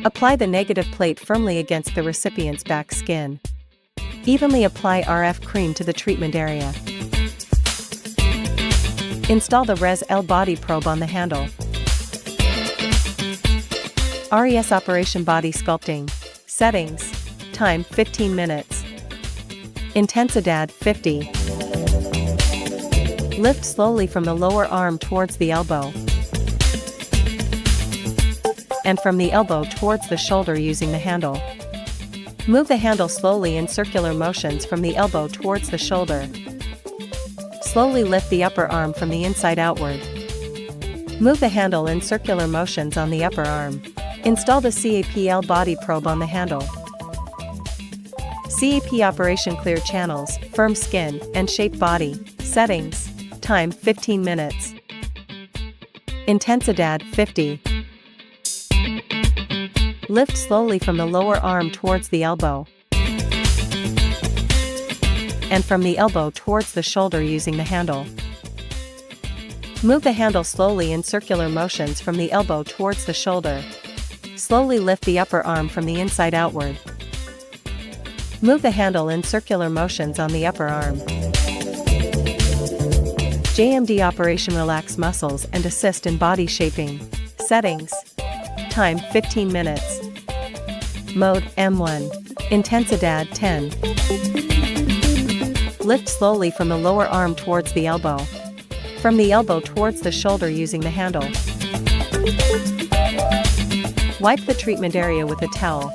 Apply the negative plate firmly against the recipient's back skin. Evenly apply RF cream to the treatment area. Install the Res-L body probe on the handle. RES Operation Body Sculpting. Settings. Time 15 minutes. Intensidad 50. Lift slowly from the lower arm towards the elbow, and from the elbow towards the shoulder using the handle. Move the handle slowly in circular motions from the elbow towards the shoulder. Slowly lift the upper arm from the inside outward. Move the handle in circular motions on the upper arm. Install the CAPL body probe on the handle. CAP Operation Clear Channels, Firm Skin, and Shape Body. Settings. Time 15 minutes. Intensidad 50. Lift slowly from the lower arm towards the elbow, and from the elbow towards the shoulder using the handle. Move the handle slowly in circular motions from the elbow towards the shoulder. Slowly lift the upper arm from the inside outward. Move the handle in circular motions on the upper arm. JMD Operation Relax Muscles and Assist in Body Shaping. Settings. Time 15 minutes. Mode M1. Intensidad 10. Lift slowly from the lower arm towards the elbow. From the elbow towards the shoulder using the handle. Wipe the treatment area with a towel.